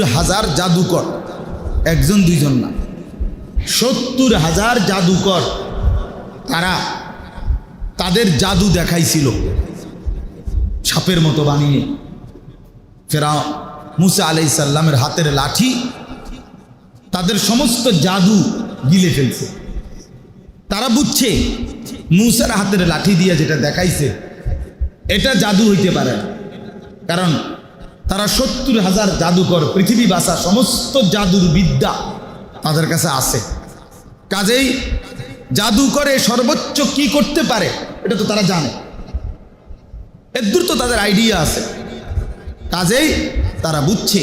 70,000 জাদুকর, একজন দুইজন না, 70,000 জাদুকর তারা তাদের জাদু দেখাইছিল সাপের মতো বানিয়ে। ফেরাউন মুসা আলাইহিস সালামের হাতের লাঠি তাদের সমস্ত জাদু গিলে ফেলছে। তারা বুঝছে মুসার হাতের লাঠি দিয়ে যেটা দেখাইছে এটা জাদু হইতে পারে না, কারণ তারা 70,000 জাদুকর, পৃথিবী বাসা সমস্ত জাদুর বিদ্যা তাদের কাছে আছে। কাজেই জাদু করে সর্বোচ্চ কি করতে পারে এটা তো তারা জানে, এদূর তো তাদের আইডিয়া আছে। কাজেই তারা বুঝছে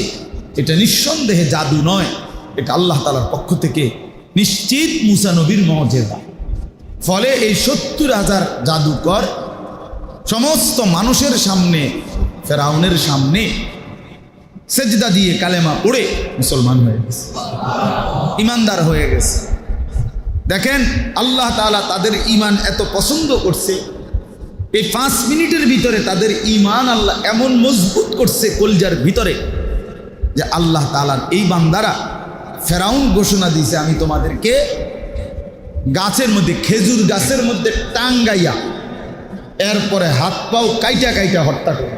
এটা নিঃসন্দেহে জাদু নয়, এটা আল্লাহ তাআলার পক্ষ থেকে নিশ্চিত মুসা নবীর মুজিজা। ফলে এই 70,000 জাদুকর সমস্ত মানুষের সামনে, ফেরাউনের সামনে সেজদা দিয়ে কালেমা পড়ে মুসলমান হয়ে গেছে, ইমানদার হয়ে গেছে। দেখেন আল্লাহ তাআলা তাদের ঈমান এত পছন্দ করছে, এই 5 মিনিটের ভিতরে তাদের ঈমান আল্লাহ এমন মজবুত করছে কলজার ভিতরে যে আল্লাহ তাআলার এই বান্দারা, ফেরাউন ঘোষণা দিয়েছে আমি তোমাদেরকে গাছের মধ্যে, খেজুর গাছের মধ্যে টাঙ্গাইয়া এরপরে হাত পাও কাইটা কাইটা হত্যা করো,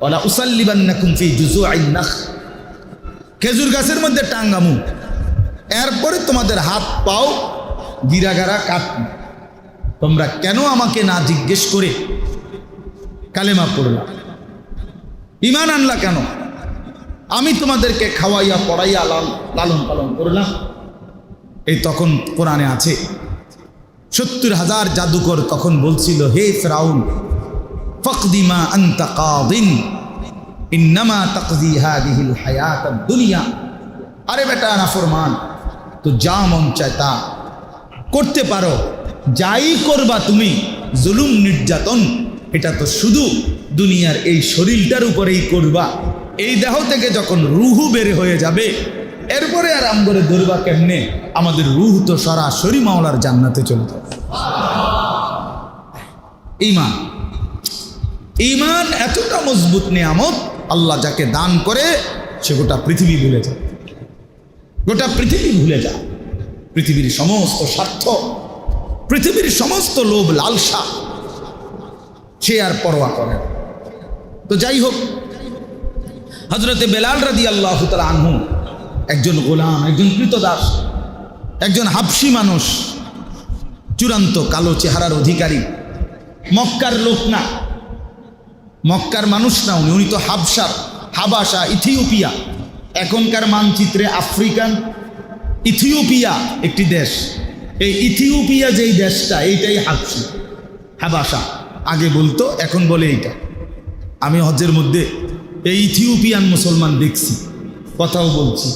ওয়ালা উসাল্লিবান্নাকুম ফি জুযুআইন নাখ, খেজুর গাছের মধ্যে টাঙ্গামু, এরপরে তোমাদের হাত পাও গিরাগারা কাটবো। তোমরা কেন আমাকে না জিজ্ঞেস করে কালেমা পড়লা, ঈমান আনলা কেন? আমি তোমাদেরকে খাওয়াইয়া পড়াইয়া লালন পালন করলাম। এই তখন কোরআনে আছে 70,000 জাদুকর তখন বলছিল, হে ফিরাউন ফাকদি মা আনতা কাদিন ইন্নামা তাকদি হাদিহিল হায়াতাদ দুনিয়া, আরে বেটা নাফরমান, তো যা মন চায় তা করতে পারো, যাই করবা তুমি, জুলুম নির্যাতন এটা তো শুধু দুনিয়ার এই শরীরটার উপরেই করবা, এই দেহ থেকে যখন রুহু বের হয়ে যাবে এরপরে আর আমগরে ধরবা কেমনে? আমাদের রুহ তো সরাসরি মাওলার জান্নাতে চলে যাবে। ঈমান, ঈমান এতটা মজবুত নিয়ামত, আল্লাহ যাকে দান করে সে গোটা পৃথিবী ভুলে যায়, গোটা পৃথিবী ভুলে যায়। পৃথিবীর সমস্ত স্বার্থ, পৃথিবীর সমস্ত লোভ লালসা সে আর পরোয়া করে। তো যাই হোক, হযরতে বেলাল রাদিয়াল্লাহু তাআলা আনহু একজন গোলাম, একজন কৃতদাস, একজন হাবশি মানুষ, চূড়ান্ত কালো চেহারার অধিকারী, মক্কার লোক না, মক্কার মানুষ না, উনি তো হাবশার, হাবাসা, ইথিওপিয়া, এখনকার মানচিত্রে আফ্রিকান ইথিওপিয়া একটি দেশ। এই ইথিওপিয়া যেই দেশটা এইটাই হাবশি, হাবাসা আগে বলতো, এখন বলে এইটা। আমি হজ্জের মধ্যে এই ইথিওপিয়ান মুসলমান দেখছি, কথাও বলছি,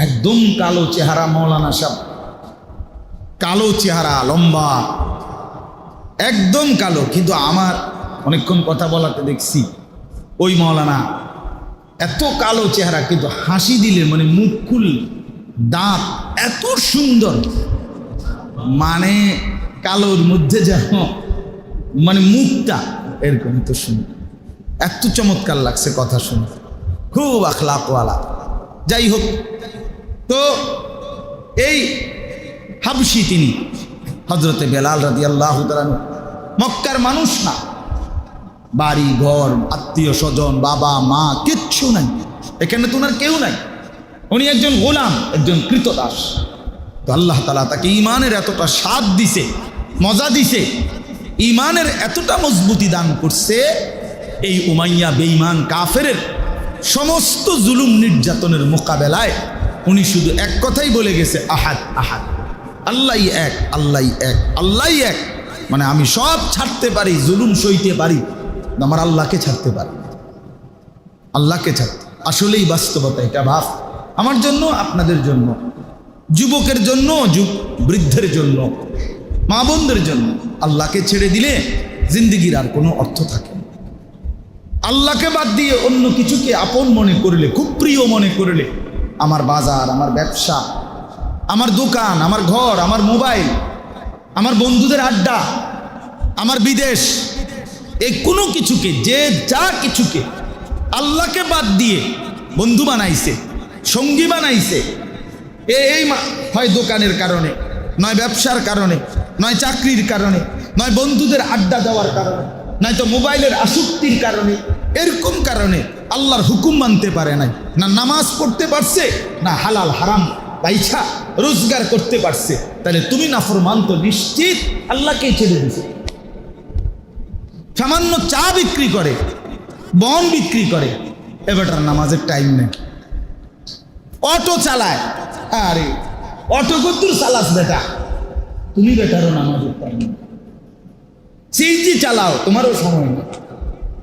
একদম কালো চেহারা মৌলানা সাহেব, কালো চেহারা, লম্বা, একদম কালো। কিন্তু আমার অনেকক্ষণ কথা বলাতে দেখছি ওই মৌলানা এত কালো চেহারা, কিন্তু হাসি দিলে মানে মুখ খুল, দাঁত এত সুন্দর, মানে কালোর মধ্যে যেন মানে মুখটা এরকম তো সুন্দর, এত চমৎকার লাগছে কথা শুনে, খুব আখলাকওয়ালা। যাই হোক, তো এই হাবশি তিনি হযরতে বেলাল রাদিয়াল্লাহু তাআলা মক্কার মানুষ না, বাড়ি ঘর, আত্মীয় স্বজন, বাবা মা কিচ্ছু নাই, এখানে তো ওনার কেউ নাই, উনি একজন গোলাম, একজন কৃতদাস। তো আল্লাহ তাআলা তাকে ঈমানের এতটা স্বাদ দিছে, মজা দিছে, ঈমানের এতটা মজবুতি দান করছে, এই উমাইয়া বেঈমান কাফেরের সমস্ত জুলুম নির্যাতনের মোকাবেলায় উনি শুধু এক কথাই বলে গেছে, আহাদ আহাদ, আল্লাহই এক, আল্লাহই এক, আল্লাহই এক। মানে আমি সব ছাড়তে পারি, জুলুম সইতে পারি, আমার আল্লাহকে ছাড়তে পারি, আল্লাহকে ছাড়তে। আসলেই বাস্তবতা এটা, ভাব আমার জন্য, আপনাদের জন্য, যুবকের জন্য, বৃদ্ধের জন্য, মা বোনদের জন্য, আল্লাহকে ছেড়ে দিলে জিন্দেগির আর কোনো অর্থ থাকে না। আল্লাহকে বাদ দিয়ে অন্য কিছুকে আপন মনে করলে, খুব প্রিয় মনে করলে, আমার বাজার, আমার ব্যবসা, আমার দোকান, আমার ঘর, আমার মোবাইল, আমার বন্ধুদের আড্ডা, আমার বিদেশ, এই কোনো কিছুকে, যে যা কিছুকে আল্লাহকে বাদ দিয়ে বন্ধু বানাইছে, সঙ্গী বানাইছে। হয় দোকানের কারণে, নয় ব্যবসার কারণে, নয় চাকরির কারণে, নয় বন্ধুদের আড্ডা দেওয়ার কারণে, নয়তো মোবাইলের আসক্তির কারণে, এরকম কারণে আল্লাহর হুকুম মানতে পারে নাই, না নামাজ পড়তে পারছে, না হালাল হারাম বাইছা রোজগার করতে পারছে। তাহলে তুমি নাফরমান তো নিশ্চিত আল্লাহকেই ছেড়ে দিছে। সামান্য চা বিক্রি করে, বন বিক্রি করে, এবারটার নামাজের টাইম নেই। অটো চালায়, আরে অটো কদ্দুর চালাস বেটা, তুমি বেটারও নামাজের টাইম নেই। সিএনজি চালাও, তোমারও সময় নেই,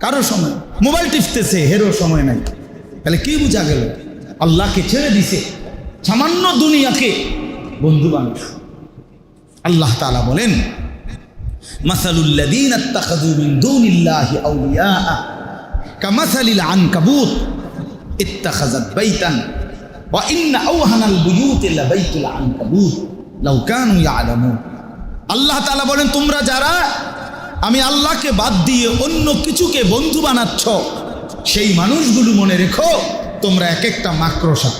কারো সময়। মোবাইল টিপতেছে, হেরও সময় নাই। তাহলে কি বোঝা গেল? আল্লাহকে ছেড়ে দিছে, সামান্য দুনিয়াকে বন্ধু বানাস। আল্লাহ তাআলা বলেন, মাসালুল্লাযীনা ইত্তাখাযু মিন দুনিল্লাহি আউলিয়া কামাসালিল আনকাবুত ইত্তাখাযাত বাইতান ওয়া ইন্না আওহানাল বুয়ুতি লাবাইতুল আনকাবুত লাউ কানু ইয়ালামুন। আল্লাহ তাআলা বলেন, তোমরা যারা আমি আল্লাহকে বাদ দিয়ে অন্য কিছুকে বন্ধু বানাচ্ছ, সেই মানুষগুলো মনে রেখো তোমরা এক একটা মাকড়সা।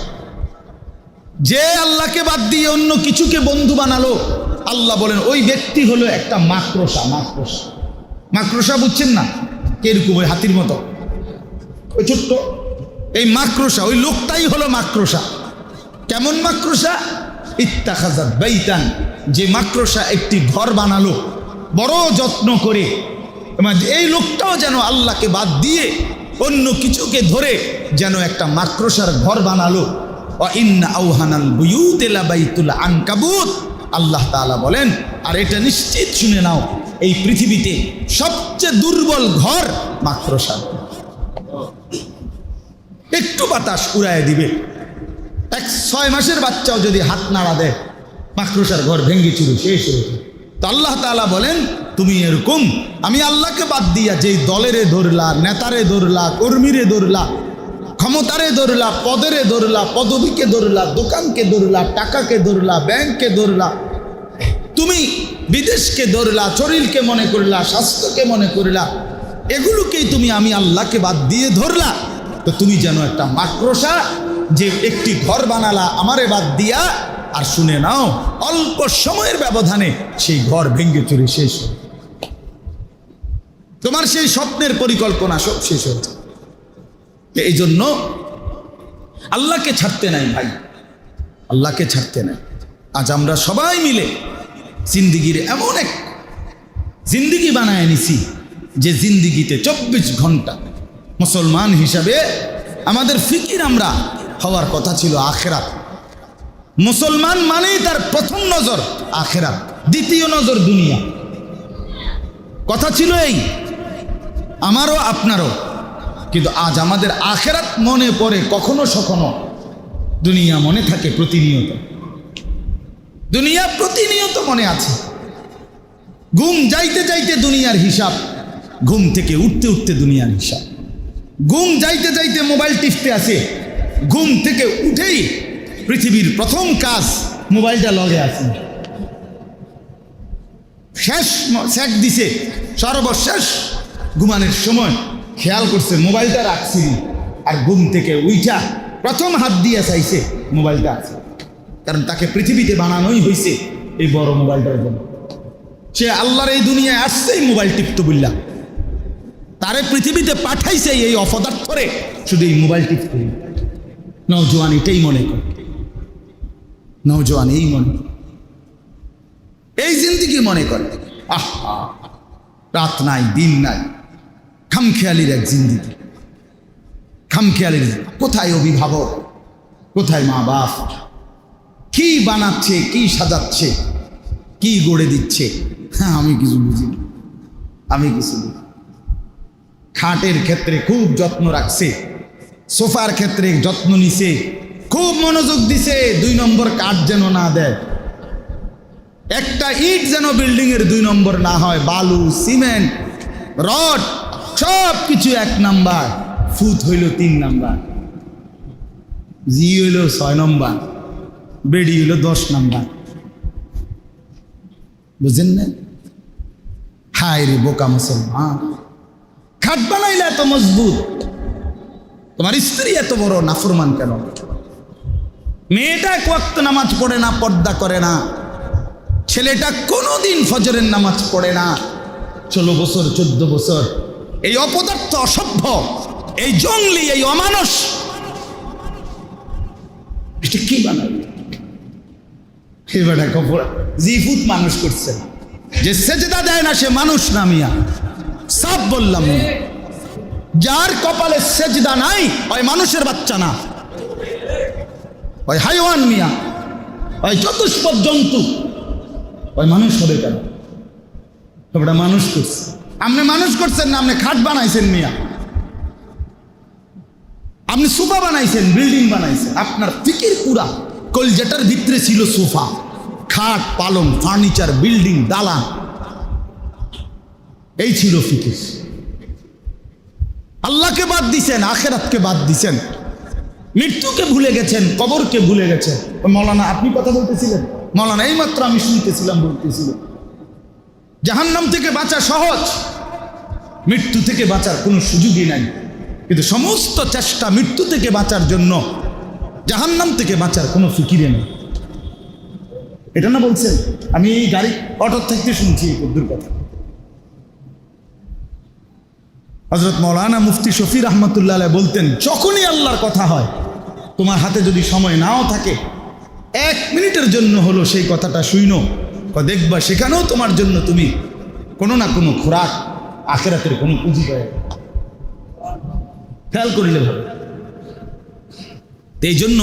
যে আল্লাহকে বাদ দিয়ে অন্য কিছুকে বন্ধু বানালো, আল্লাহ বলেন ওই ব্যক্তি হলো একটা মাকড়সা। মাকড়সা, মাকড়সা বুঝছেন না? কিরকম? ওই হাতির মতো, ওই ছোট্ট এই মাকড়সা, ওই লোকটাই হলো মাকড়সা। কেমন মাকড়সা? ইত্তাখাযাত বাইতান, যে মাকড়সা একটি ঘর বানালো বড় যত্ন করে। এই লোকটাও যেন আল্লাহকে বাদ দিয়ে অন্য কিছুকে ধরে যেন একটা মাকড়সার ঘর বানালো। ওয়া ইন্না আওহানাল বুয়ুতি লাবাইতুল আনকাবুত। আল্লাহ তাআলা বলেন, আর এটা নিশ্চিত শুনে নাও, এই পৃথিবীতে সবচেয়ে দুর্বল ঘর মাকড়সা। একটু বাতাস উড়ায় দিবে, 6 মাসের বাচ্চাও যদি হাত নাড়া দেয়, মাকড়সার ঘর ভেঙ্গে চুরে শেষ হয়ে যায়। তো আল্লাহ তাআলা বলেন, তুমি এরকম আমি আল্লাহকে বাদ দিয়া যেই দলেরে ধরলা, নেতারে ধরলা, কর্মীরে ধরলা, ক্ষমতারে ধরলা, পদেরে ধরলা, পদবীকে ধরলা, দোকানকে ধরলা, টাকাকে ধরলা, ব্যাংককে ধরলা, তুমি বিদেশকে ধরলা, শরীরকে মনে করলা, স্বাস্থ্যকে মনে করলা, এগুলোকেই তুমি আমি আল্লাহকে বাদ দিয়ে ধরলা। তো তুমি যেন একটা মাকড়সা, যে একটি ঘর বানালা আমারে বাদ দিয়া। আর শুনে নাও, অল্প সময়ের ব্যবধানে সেই ঘর ভেঙ্গে চুরে শেষ। তোমার সেই স্বপ্নের পরিকল্পনা সব শেষ হয়েছে। এই জন্য আল্লাহকে ছাড়তে নাই ভাই, আল্লাহকে ছাড়তে নাই। আজ আমরা সবাই মিলে জিন্দিগির এমন এক জিন্দিগি বানায় নিছি, যে জিন্দিগিতে 24 ঘন্টা মুসলমান হিসাবে আমাদের ফিকির আমরা হওয়ার কথা ছিল আখিরাত। মুসলমান মানেই তার প্রথম নজর আখিরাত, দ্বিতীয় নজর দুনিয়া। কথা ছিল এই, আমারও আপনারও। কিন্তু আজ আমাদের আখিরাত মনে পড়ে কখনো সখনো, দুনিয়া মনে থাকে প্রতিনিয়ত। দুনিয়া প্রতিনিয়ত মনে আছে। ঘুম যাইতে যাইতে দুনিয়ার হিসাব, ঘুম থেকে উঠতে উঠতে দুনিয়ার হিসাব। ঘুম যাইতে যাইতে মোবাইল টিপতে আছে, ঘুম থেকে উঠেই পৃথিবীর প্রথম কাজ মোবাইলটা লগে আছে। শেষ সেক দিছে, সর্বশেষ ঘুমানোর সময় খেয়াল করছে মোবাইলটা রাখছি, আর ঘুম থেকে উইঠা প্রথম হাত দিয়ে চাইছে মোবাইলটা আছে। কারণ তাকে পৃথিবীতে বানানোই হয়েছে এই বড় মোবাইলটার জন্য। সে আল্লাহর এই দুনিয়ায় আসছে এই মোবাইল টিপতে বললা, তারে পৃথিবীতে পাঠাইছে এই অপদার্থরে শুধু এই মোবাইল টিপতে। নওজোয়ান এটাই মনে করে, নওজোয়ান এই মনে, এই জিন্দিগি মনে করে। আহা, রাত নাই দিন নাই, খামখেয়ালির এক জিন্দিগি, খামখেয়ালির। কোথায় অভিভাবক, কোথায় মা বাপ, কি বানাচ্ছে, কি সাজাচ্ছে, কি গড়ে দিচ্ছে, হ্যাঁ আমি কিছু বুঝি না, আমি কিছু বুঝি। খাটের ক্ষেত্রে খুব যত্ন রাখছে, সোফার ক্ষেত্রে যত্ন নিছে, খুব মনোযোগ দিছে 2 নম্বর কাঠ যেন না দেয়, একটা ইট যেন বিল্ডিং এর 2 নম্বর না হয়, বালু সিমেন্ট রড সব কিছু 1 নাম্বার, ফুট হইল 3 নাম্বার, জি হইল 6 নম্বর, বেডি হইল 10 নাম্বার। বুঝেন না? হায় রে বোকা মুসলমান, খাট বানাইলে এত মজবুত, তোমার স্ত্রী এত বড় নাফরমান কেন? মেয়েটা এক ওয়াক্ত নামাজ পড়ে না, পর্দা করে না, ছেলেটা কোনোদিন ফজরের নামাজ পড়ে না, 16 বছর 14 বছর, এই অপদার্থ, অসভ্য, এই জঙ্গলি, এই অমানুষ, এটা কি বানাবে? জিফুত মানুষ করছে, যে সেজদা দেয় না সে মানুষ না মিয়া, সাফ বললাম। যার কপালে সেজদা নাই ওই মানুষের বাচ্চা না, ওই হাইওয়ান মিয়া, ওই চতুষ্পদ জন্তু, ওই মানুষ হবে কেন? ওটা মানুষ করছে। আপনি মানুষ করছেন না, আপনি খাট বানাইছেন মিয়া, আপনি সোফা বানাইছেন, বিল্ডিং বানাইছেন, আপনার ফিকির পুরা কলজেটার ভিতরে ছিল সোফা, খাট, পালং, ফার্নিচার, বিল্ডিং, দালান, এই ছিল ফিকির। আল্লাহকে বাদ দিছেন, আখেরাতকে বাদ দিছেন, মৃত্যুকে ভুলে গেছেন, কবরকে ভুলে গেছেন। মৌলানা আপনি কথা বলতেছিলেন, মৌলানা এইমাত্র আমি শুনতেছিলাম, বলতেছিলেন জাহান্নাম থেকে বাঁচা সহজ, মৃত্যু থেকে বাঁচার কোনো সুযোগই নাই, কিন্তু সমস্ত চেষ্টা মৃত্যু থেকে বাঁচার জন্য, জাহান্নাম থেকে বাঁচার কোনো ফিকিরে নেই। এটা না বলছেন? আমি এই গাড়ি অটো থেকে শুনছি এই কদ্দুর কথা। হযরত মাওলানা মুফতি শফি রহমতুল্লাহ আলাইহি বলতেন, যখনই আল্লাহর কথা হয়, তোমার হাতে যদি সময় নাও থাকে, 1 মিনিটের জন্য হলো সেই কথাটা শুইনো, দেখবা সেখানেও তোমার জন্য তুমি কোনো না কোনো খোরাক, আখিরাতের কোনো পুঁজি পায়। খেয়াল করিলে ভাবে। এই জন্য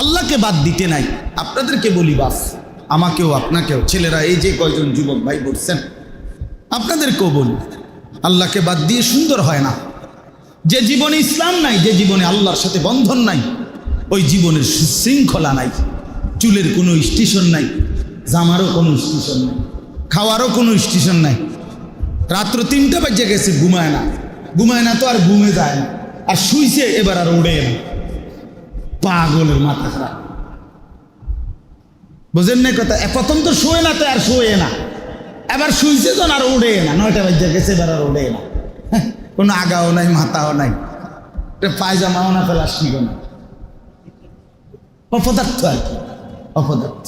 আল্লাহকে বাদ দিতে নাই। আপনাদেরকে বলি, বাস আমাকেও, আপনাকেও, ছেলেরা এই যে কয়জন যুবক ভাই বলছেন, আপনাদেরকেও বলি, আল্লাহকে বাদ দিয়ে সুন্দর হয় না। যে জীবনে ইসলাম নাই, যে জীবনে আল্লাহর সাথে বন্ধন নাই, ওই জীবনের শৃঙ্খলা নাই, চুলের কোনো স্টেশন নাই, জামারও কোনো স্টেশন নাই, খাওয়ারও কোনো স্টেশন নাই। রাত্র 3টা বাজে গেছে, ঘুমায় না, ঘুমায় না তো আর ঘুমে যায় না, আর শুইছে এবার আর ওড়ে না, পাগলের মাথা খারাপ। বোঝেন না কথা? প্রথম তো শোয়ে না, তো আর শোয়ে না, এবার শুইছে তো আর ওড়ে না, 9টা বাজে গেছে, এবার আর ওড়ে না, কোনো আগাও নাই, মাথাও নাই, পায়জামাও না, ফেলাস নিব না, অপদার্থ আর কি, অপদার্থ।